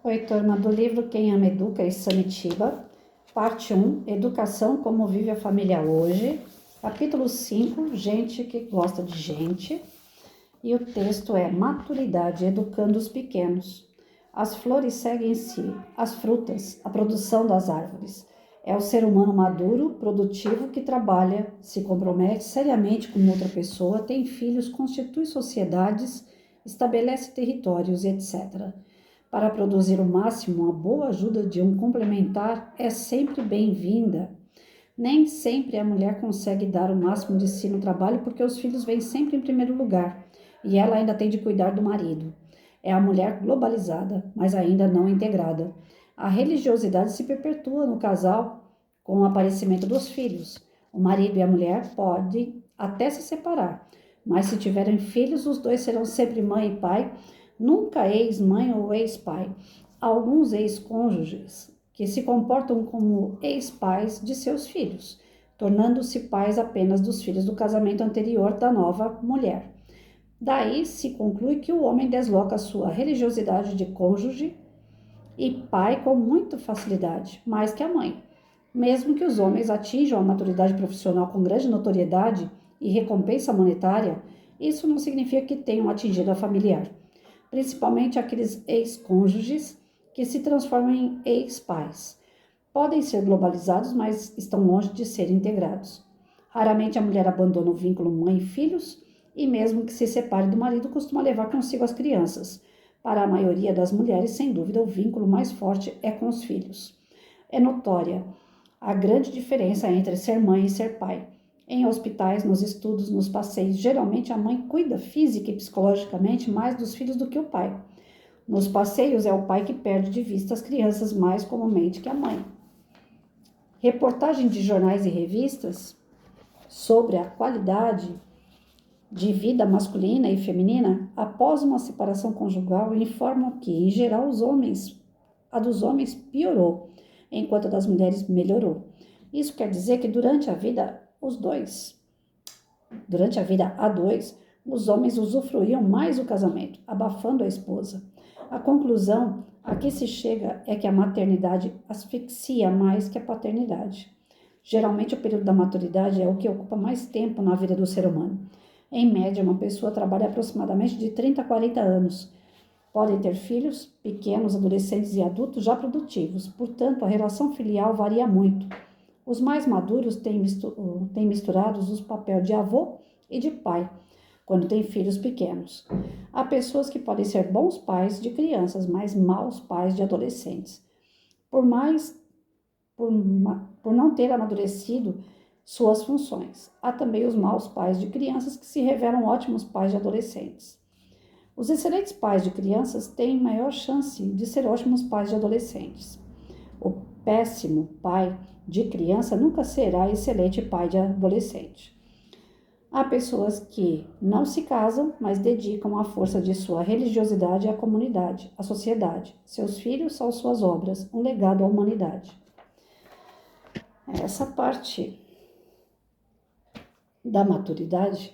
Oi, turma do livro Quem Ama Educa e Samitiba, parte 1, Educação como vive a família hoje, capítulo 5, Gente que gosta de gente, e o texto é Maturidade, educando os pequenos. As flores seguem-se, as frutas, a produção das árvores. É o ser humano maduro, produtivo, que trabalha, se compromete seriamente com outra pessoa, tem filhos, constitui sociedades, estabelece territórios, etc. Para produzir o máximo, a boa ajuda de um complementar é sempre bem-vinda. Nem sempre a mulher consegue dar o máximo de si no trabalho porque os filhos vêm sempre em primeiro lugar e ela ainda tem de cuidar do marido. É a mulher globalizada, mas ainda não integrada. A religiosidade se perpetua no casal com o aparecimento dos filhos. O marido e a mulher podem até se separar, mas se tiverem filhos, os dois serão sempre mãe e pai, nunca ex-mãe ou ex-pai. Alguns ex-cônjuges que se comportam como ex-pais de seus filhos, tornando-se pais apenas dos filhos do casamento anterior da nova mulher. Daí se conclui que o homem desloca sua religiosidade de cônjuge e pai com muita facilidade, mais que a mãe. Mesmo que os homens atinjam a maturidade profissional com grande notoriedade e recompensa monetária, isso não significa que tenham atingido a familiar, principalmente aqueles ex-cônjuges que se transformam em ex-pais. Podem ser globalizados, mas estão longe de ser integrados. Raramente a mulher abandona o vínculo mãe e filhos, e mesmo que se separe do marido, costuma levar consigo as crianças. Para a maioria das mulheres, sem dúvida, o vínculo mais forte é com os filhos. É notória a grande diferença entre ser mãe e ser pai. Em hospitais, nos estudos, nos passeios, geralmente a mãe cuida física e psicologicamente mais dos filhos do que o pai. Nos passeios, é o pai que perde de vista as crianças mais comumente que a mãe. Reportagem de jornais e revistas sobre a qualidade de vida masculina e feminina após uma separação conjugal informam que, em geral, a dos homens piorou, enquanto a das mulheres melhorou. Isso quer dizer que durante a vida a dois, os homens usufruíam mais do casamento, abafando a esposa. A conclusão a que se chega é que a maternidade asfixia mais que a paternidade. Geralmente, o período da maturidade é o que ocupa mais tempo na vida do ser humano. Em média, uma pessoa trabalha aproximadamente de 30 a 40 anos. Podem ter filhos, pequenos, adolescentes e adultos já produtivos, portanto, a relação filial varia muito. Os mais maduros têm misturados os papéis de avô e de pai, quando têm filhos pequenos. Há pessoas que podem ser bons pais de crianças, mas maus pais de adolescentes. Por não ter amadurecido suas funções. Há também os maus pais de crianças que se revelam ótimos pais de adolescentes. Os excelentes pais de crianças têm maior chance de ser ótimos pais de adolescentes. O péssimo pai de criança nunca será excelente pai de adolescente. Há pessoas que não se casam, mas dedicam a força de sua religiosidade à comunidade, à sociedade. Seus filhos são suas obras, um legado à humanidade. Essa parte da maturidade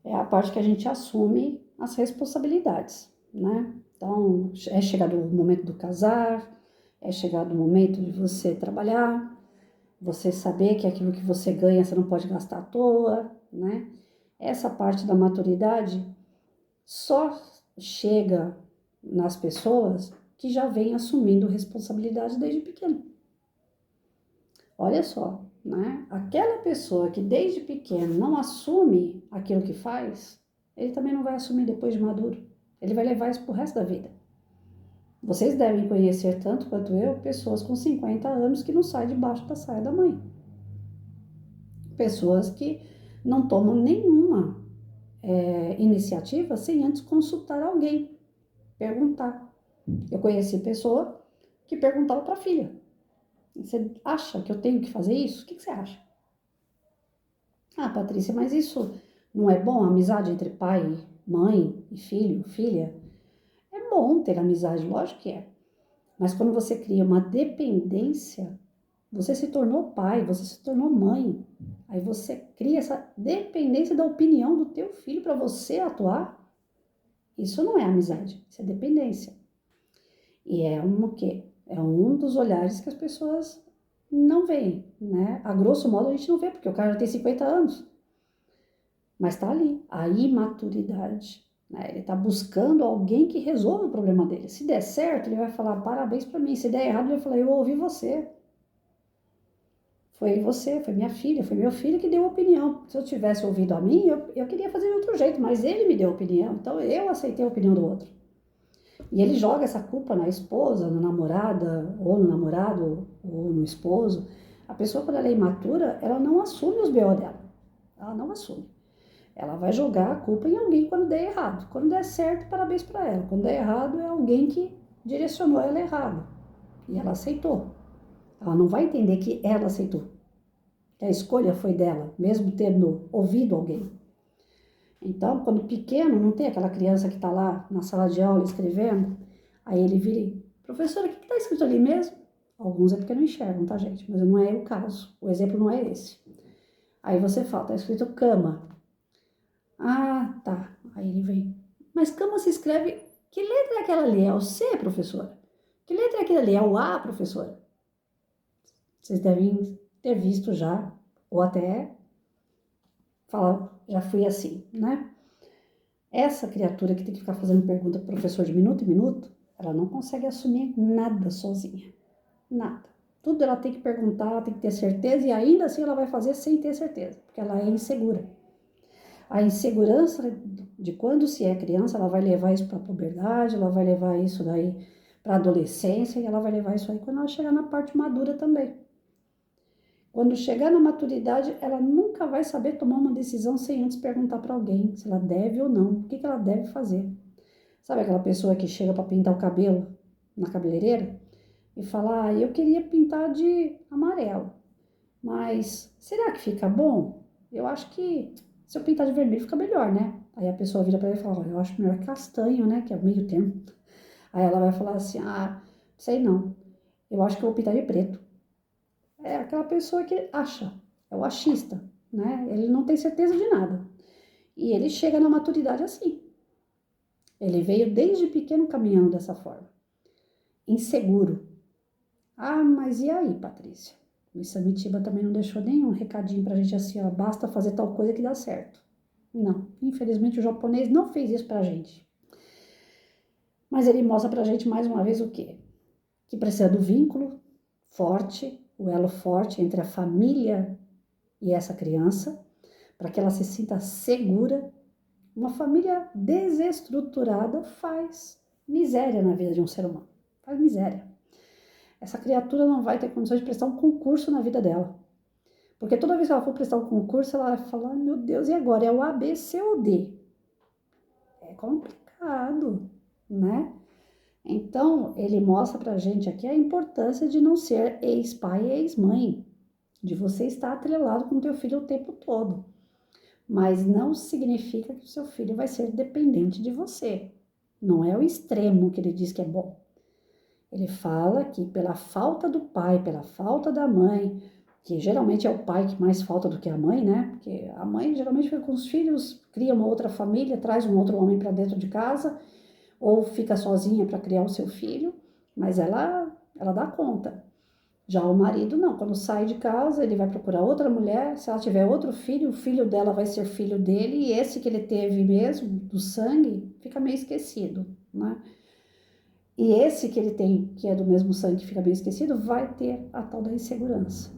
é a parte que a gente assume as responsabilidades, né? Então, é chegado o momento do casar, é chegado o momento de você trabalhar, você saber que aquilo que você ganha você não pode gastar à toa, né? Essa parte da maturidade só chega nas pessoas que já vêm assumindo responsabilidade desde pequeno. Olha só, né? Aquela pessoa que desde pequeno não assume aquilo que faz, ele também não vai assumir depois de maduro. Ele vai levar isso pro resto da vida. Vocês devem conhecer, tanto quanto eu, pessoas com 50 anos que não saem debaixo da saia da mãe. Pessoas que não tomam nenhuma iniciativa sem antes consultar alguém, perguntar. Eu conheci pessoa que perguntava para a filha: você acha que eu tenho que fazer isso? O que você acha? Ah, Patrícia, mas isso não é bom? A amizade entre pai, mãe e filho, filha? É bom ter amizade, lógico que é. Mas quando você cria uma dependência, você se tornou pai, você se tornou mãe. Aí você cria essa dependência da opinião do teu filho para você atuar. Isso não é amizade, isso é dependência. E é um o quê? É um dos olhares que as pessoas não veem, né? A grosso modo a gente não vê, porque o cara já tem 50 anos. Mas tá ali, a imaturidade, né? Ele tá buscando alguém que resolva o problema dele. Se der certo, ele vai falar parabéns para mim. Se der errado, ele vai falar eu ouvi você. Foi você, foi minha filha, foi meu filho que deu a opinião. Se eu tivesse ouvido a mim, eu queria fazer de outro jeito, mas ele me deu a opinião, então eu aceitei a opinião do outro. E ele joga essa culpa na esposa, na namorada, ou no namorado, ou no esposo. A pessoa, quando ela é imatura, ela não assume os BO dela. Ela não assume. Ela vai jogar a culpa em alguém quando der errado. Quando der certo, parabéns para ela. Quando der errado, é alguém que direcionou ela errado. E ela aceitou. Ela não vai entender que ela aceitou. Que a escolha foi dela, mesmo tendo ouvido alguém. Então, quando pequeno, não tem aquela criança que está lá na sala de aula escrevendo, aí ele vira e, professora, o que está escrito ali mesmo? Alguns é porque não enxergam, tá, gente? Mas não é o caso. O exemplo não é esse. Aí você fala, está escrito cama. Ah, tá. Aí ele vem. Mas cama se escreve. Que letra é aquela ali? É o C, professora? Que letra é aquela ali? É o A, professora? Vocês devem ter visto já, ou até falar, já fui assim, né? Essa criatura que tem que ficar fazendo pergunta pro professor de minuto em minuto, ela não consegue assumir nada sozinha. Nada. Tudo ela tem que perguntar, tem que ter certeza, e ainda assim ela vai fazer sem ter certeza, porque ela é insegura. A insegurança de quando se é criança, ela vai levar isso para a puberdade, ela vai levar isso daí para a adolescência, e ela vai levar isso aí quando ela chegar na parte madura também. Quando chegar na maturidade, ela nunca vai saber tomar uma decisão sem antes perguntar para alguém se ela deve ou não, o que ela deve fazer. Sabe aquela pessoa que chega para pintar o cabelo na cabeleireira e fala, ah, eu queria pintar de amarelo, mas será que fica bom? Eu acho que se eu pintar de vermelho fica melhor, né? Aí a pessoa vira para ela e fala, eu acho melhor castanho, né? Que é o meio termo. Aí ela vai falar assim, ah, sei não, eu acho que eu vou pintar de preto. É aquela pessoa que acha, é o achista, né? Ele não tem certeza de nada. E ele chega na maturidade assim. Ele veio desde pequeno caminhando dessa forma. Inseguro. Ah, mas e aí, Patrícia? O Samitiba também não deixou nenhum recadinho pra gente assim, ó, basta fazer tal coisa que dá certo. Não, infelizmente o japonês não fez isso pra gente. Mas ele mostra pra gente mais uma vez o quê? Que precisa do vínculo forte, o elo forte entre a família e essa criança, para que ela se sinta segura. Uma família desestruturada faz miséria na vida de um ser humano. Faz miséria. Essa criatura não vai ter condições de prestar um concurso na vida dela. Porque toda vez que ela for prestar um concurso, ela vai falar, meu Deus, e agora? É o A, B, C ou D? É complicado, né? Então, ele mostra pra gente aqui a importância de não ser ex-pai e ex-mãe, de você estar atrelado com o teu filho o tempo todo. Mas não significa que o seu filho vai ser dependente de você. Não é o extremo que ele diz que é bom. Ele fala que pela falta do pai, pela falta da mãe, que geralmente é o pai que mais falta do que a mãe, né? Porque a mãe geralmente fica com os filhos, cria uma outra família, traz um outro homem para dentro de casa, ou fica sozinha para criar o seu filho, mas ela dá conta. Já o marido não, quando sai de casa, ele vai procurar outra mulher, se ela tiver outro filho, o filho dela vai ser filho dele, e esse que ele teve mesmo, do sangue, fica meio esquecido, né? E esse que ele tem, que é do mesmo sangue, que fica meio esquecido, vai ter a tal da insegurança.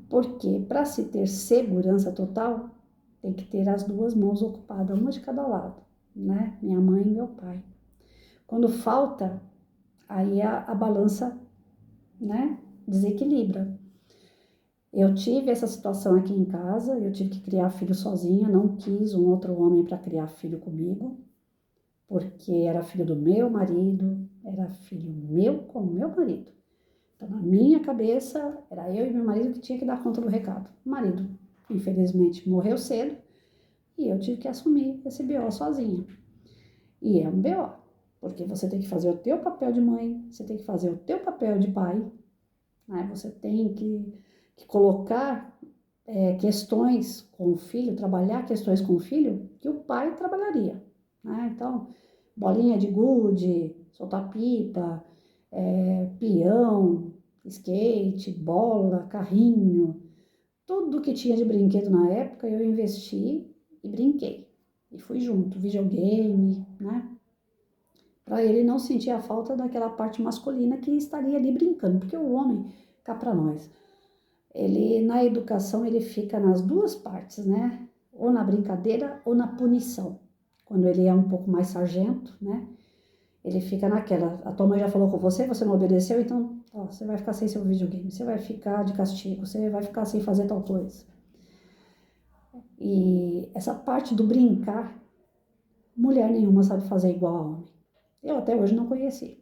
Porque para se ter segurança total, tem que ter as duas mãos ocupadas, uma de cada lado, né? Minha mãe e meu pai. Quando falta, aí a balança, né, desequilibra. Eu tive essa situação aqui em casa, eu tive que criar filho sozinha, não quis um outro homem para criar filho comigo, porque era filho do meu marido, era filho meu com o meu marido. Então, na minha cabeça, era eu e meu marido que tinha que dar conta do recado. O marido, infelizmente, morreu cedo e eu tive que assumir esse BO sozinha. E é um BO, porque você tem que fazer o teu papel de mãe, você tem que fazer o teu papel de pai, né? Você tem que colocar questões com o filho, trabalhar questões com o filho que o pai trabalharia, né? Então, bolinha de gude, soltar pipa, peão, skate, bola, carrinho, tudo que tinha de brinquedo na época eu investi e brinquei. E fui junto, videogame, né? Para ele não sentir a falta daquela parte masculina que estaria ali brincando, porque o homem, cá para nós, ele na educação ele fica nas duas partes, né? Ou na brincadeira ou na punição. Quando ele é um pouco mais sargento, né? Ele fica naquela, a tua mãe já falou com você, você não obedeceu, então ó, você vai ficar sem seu videogame, você vai ficar de castigo, você vai ficar sem fazer tal coisa. E essa parte do brincar, mulher nenhuma sabe fazer igual a homem. Eu até hoje não conheci.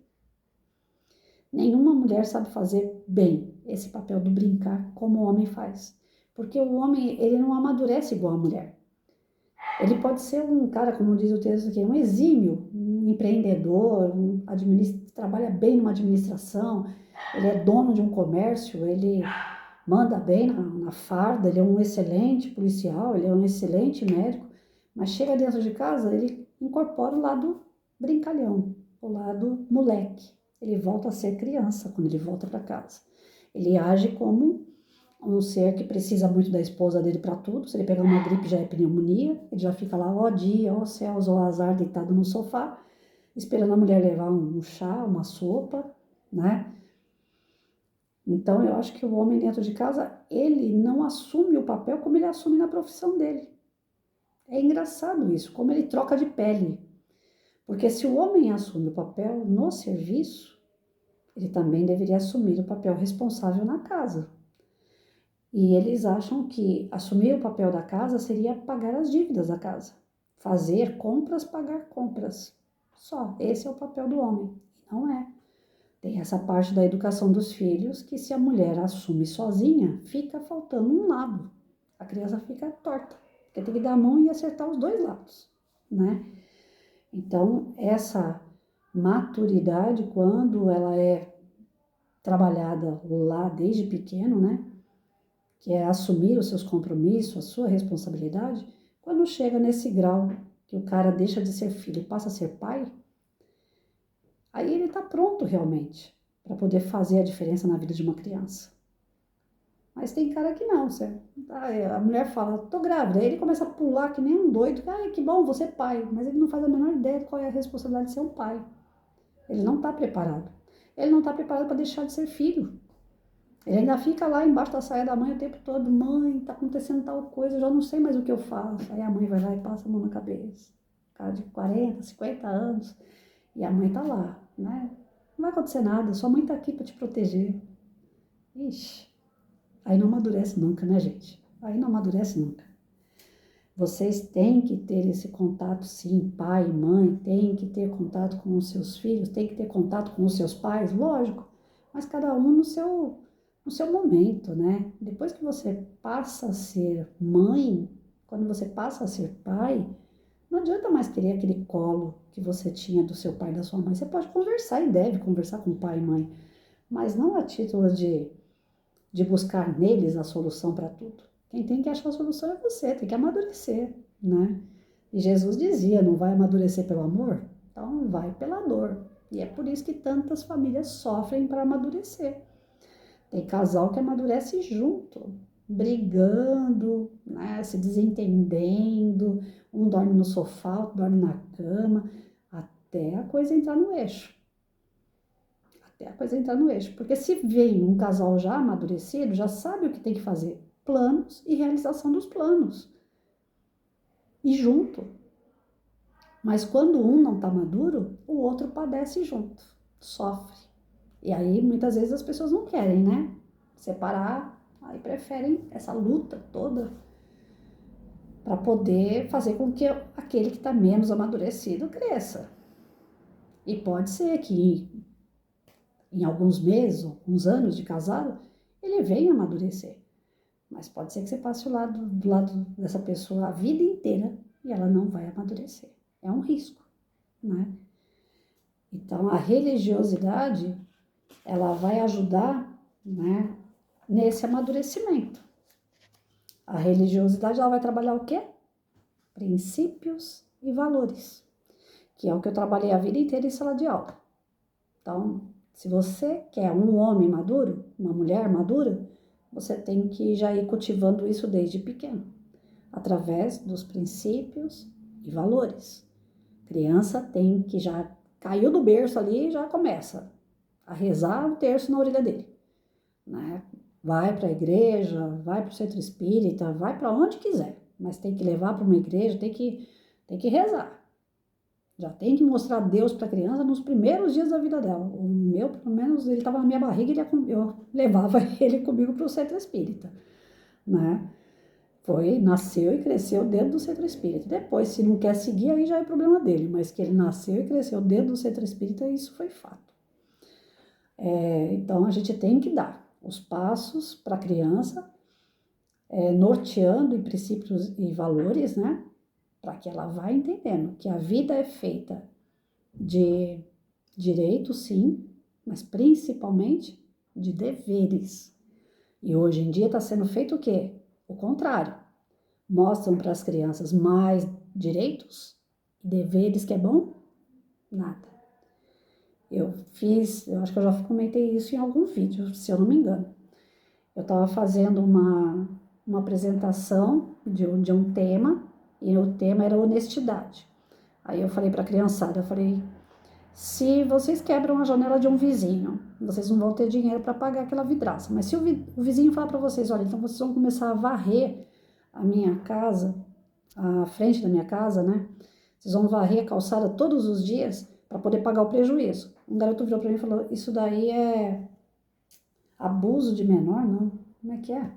Nenhuma mulher sabe fazer bem esse papel do brincar como o homem faz. Porque o homem, ele não amadurece igual a mulher. Ele pode ser um cara, como diz o texto aqui, um exímio, um empreendedor, trabalha bem numa administração, ele é dono de um comércio, ele manda bem na farda, ele é um excelente policial, ele é um excelente médico, mas chega dentro de casa, ele incorpora o lado brincalhão, o lado moleque. Ele volta a ser criança quando ele volta para casa. Ele age como um ser que precisa muito da esposa dele para tudo. Se ele pegar uma gripe, já é pneumonia. Ele já fica lá, ó dia, ó céus, ó azar, deitado no sofá, esperando a mulher levar um chá, uma sopa, né? Então, eu acho que o homem dentro de casa, ele não assume o papel como ele assume na profissão dele. É engraçado isso, como ele troca de pele. Porque se o homem assume o papel no serviço, ele também deveria assumir o papel responsável na casa. E eles acham que assumir o papel da casa seria pagar as dívidas da casa. Fazer compras, pagar compras. Só, esse é o papel do homem. Não é. Tem essa parte da educação dos filhos que se a mulher assume sozinha, fica faltando um lado. A criança fica torta, porque tem que dar a mão e acertar os dois lados, né? Então, essa maturidade, quando ela é trabalhada lá desde pequeno, né? Que é assumir os seus compromissos, a sua responsabilidade, quando chega nesse grau que o cara deixa de ser filho e passa a ser pai, aí ele está pronto realmente para poder fazer a diferença na vida de uma criança. Mas tem cara que não, a mulher fala, tô grávida, aí ele começa a pular que nem um doido, ai que bom, você é pai, mas ele não faz a menor ideia de qual é a responsabilidade de ser um pai. Ele não está preparado. Ele não está preparado para deixar de ser filho. Ele ainda fica lá embaixo da saia da mãe o tempo todo, mãe, tá acontecendo tal coisa, eu já não sei mais o que eu faço. Aí a mãe vai lá e passa a mão na cabeça. Cara de 40, 50 anos, e a mãe tá lá, né? Não vai acontecer nada, sua mãe tá aqui para te proteger. Ixi, aí não amadurece nunca, né, gente? Aí não amadurece nunca. Vocês têm que ter esse contato, sim, pai, mãe, tem que ter contato com os seus filhos, tem que ter contato com os seus pais, lógico, mas cada um no seu momento, né? Depois que você passa a ser mãe, quando você passa a ser pai, não adianta mais querer aquele colo que você tinha do seu pai e da sua mãe. Você pode conversar e deve conversar com pai e mãe, mas não a título de buscar neles a solução para tudo. Quem tem que achar a solução é você, tem que amadurecer, né? E Jesus dizia, não vai amadurecer pelo amor? Então vai pela dor. E é por isso que tantas famílias sofrem para amadurecer. Tem casal que amadurece junto, brigando, né, se desentendendo, um dorme no sofá, outro dorme na cama, até a coisa entrar no eixo. Até a coisa entrar no eixo. Porque se vem um casal já amadurecido, já sabe o que tem que fazer. Planos e realização dos planos. E junto. Mas quando um não está maduro, o outro padece junto, sofre. E aí, muitas vezes, as pessoas não querem, né? Separar, aí preferem essa luta toda para poder fazer com que aquele que está menos amadurecido cresça. E pode ser que em alguns meses, alguns anos de casado, ele venha amadurecer. Mas pode ser que você passe do lado dessa pessoa a vida inteira e ela não vai amadurecer. É um risco, né? Então, a religiosidade, ela vai ajudar, né, nesse amadurecimento. A religiosidade, ela vai trabalhar o quê? Princípios e valores. que é o que eu trabalhei a vida inteira em sala de aula. Então, se você quer um homem maduro, uma mulher madura, você tem que já ir cultivando isso desde pequeno, através dos princípios e valores. Criança tem que já caiu do berço ali e já começa a rezar o terço na orelha dele, né? Vai para a igreja, vai para o centro espírita, vai para onde quiser, mas tem que levar para uma igreja, tem que rezar. Já tem que mostrar Deus para a criança nos primeiros dias da vida dela. O meu, pelo menos, ele estava na minha barriga e eu levava ele comigo para o centro espírita, né? Nasceu e cresceu dentro do centro espírita. Depois, se não quer seguir, aí já é problema dele, mas que ele nasceu e cresceu dentro do centro espírita, isso foi fato. Então, a gente tem que dar os passos para a criança, norteando em princípios e valores, né? Para que ela vá entendendo que a vida é feita de direitos, sim, mas principalmente de deveres. E hoje em dia está sendo feito o quê? O contrário. Mostram para as crianças mais direitos e deveres que é bom? Nada. Eu acho que eu já comentei isso em algum vídeo, se eu não me engano. Eu estava fazendo uma apresentação de um tema, e o tema era honestidade. Aí eu falei para a criançada, se vocês quebram a janela de um vizinho, vocês não vão ter dinheiro para pagar aquela vidraça. Mas se o vizinho falar para vocês, olha, então vocês vão começar a varrer a minha casa, a frente da minha casa, né? Vocês vão varrer a calçada todos os dias para poder pagar o prejuízo. Um garoto virou para mim e falou, isso daí é abuso de menor, não? Como é que é?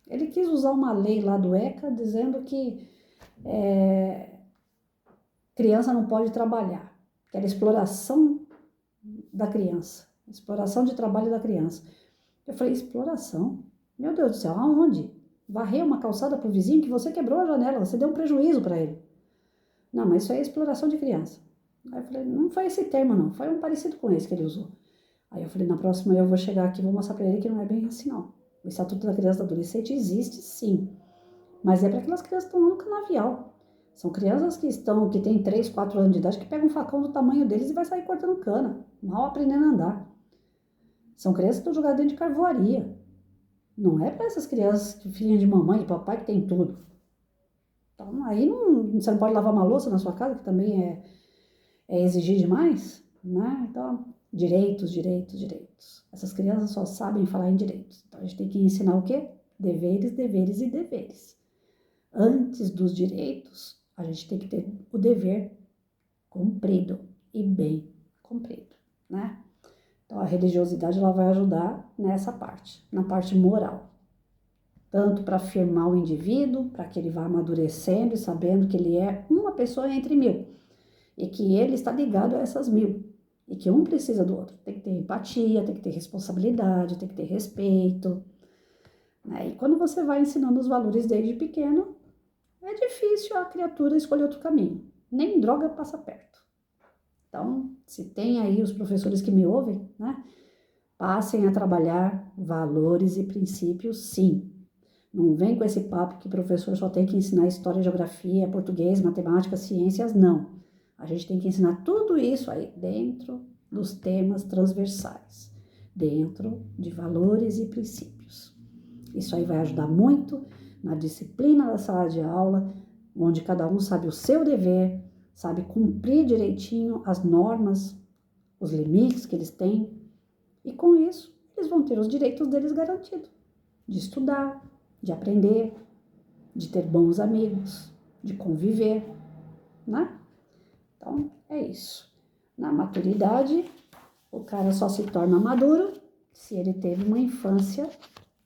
Ele quis usar uma lei lá do ECA dizendo que criança não pode trabalhar, que era exploração da criança, exploração de trabalho da criança. Eu falei, exploração? Meu Deus do céu, aonde? Varrer uma calçada pro vizinho que você quebrou a janela, você deu um prejuízo para ele. Não, mas isso aí é exploração de criança. Aí eu falei, não foi esse termo não, foi um parecido com esse que ele usou. Aí eu falei, na próxima eu vou chegar aqui e vou mostrar para ele que não é bem assim não. O Estatuto da Criança e do Adolescente existe sim, mas é para aquelas crianças que estão no canavial. São crianças que têm 3, 4 anos de idade, que pegam um facão do tamanho deles e vai sair cortando cana, mal aprendendo a andar. São crianças que estão jogadas dentro de carvoaria. Não é para essas crianças que filhas de mamãe e papai que tem tudo. Então, aí você não pode lavar uma louça na sua casa, que também é exigir demais, né? Então, direitos, direitos, direitos. Essas crianças só sabem falar em direitos. Então, a gente tem que ensinar o quê? Deveres, deveres e deveres. Antes dos direitos, a gente tem que ter o dever cumprido e bem cumprido, né? Então, a religiosidade ela vai ajudar nessa parte, na parte moral. Tanto para afirmar o indivíduo, para que ele vá amadurecendo e sabendo que ele é uma pessoa entre 1000 e que ele está ligado a essas 1000 e que um precisa do outro. Tem que ter empatia, tem que ter responsabilidade, tem que ter respeito, né? E quando você vai ensinando os valores desde pequeno, é difícil a criatura escolher outro caminho. Nem droga passa perto. Então, se tem aí os professores que me ouvem, né? Passem a trabalhar valores e princípios, sim. Não vem com esse papo que o professor só tem que ensinar história, geografia, português, matemática, ciências, não. A gente tem que ensinar tudo isso aí dentro dos temas transversais, dentro de valores e princípios. Isso aí vai ajudar muito na disciplina da sala de aula, onde cada um sabe o seu dever, sabe cumprir direitinho as normas, os limites que eles têm, e com isso eles vão ter os direitos deles garantidos, de estudar, de aprender, de ter bons amigos, de conviver, né? Então, é isso. Na maturidade, o cara só se torna maduro se ele teve uma infância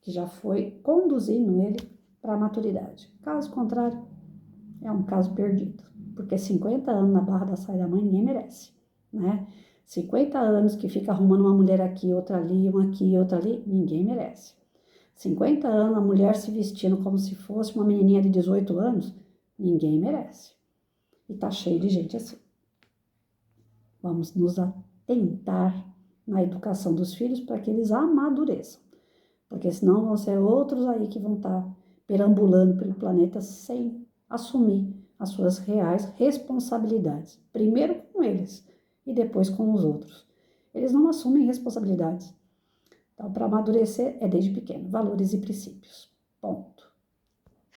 que já foi conduzindo ele para a maturidade. Caso contrário, é um caso perdido. Porque 50 anos na barra da saia da mãe ninguém merece, né? 50 anos que fica arrumando uma mulher aqui, outra ali, uma aqui, outra ali, ninguém merece. 50 anos a mulher se vestindo como se fosse uma menininha de 18 anos, ninguém merece. E tá cheio de gente assim. Vamos nos atentar na educação dos filhos para que eles amadureçam. Porque senão vão ser outros aí que vão estar perambulando pelo planeta sem assumir as suas reais responsabilidades. Primeiro com com eles e depois com os outros. Eles não assumem responsabilidades. Então, para amadurecer é desde pequeno, valores e princípios. Ponto.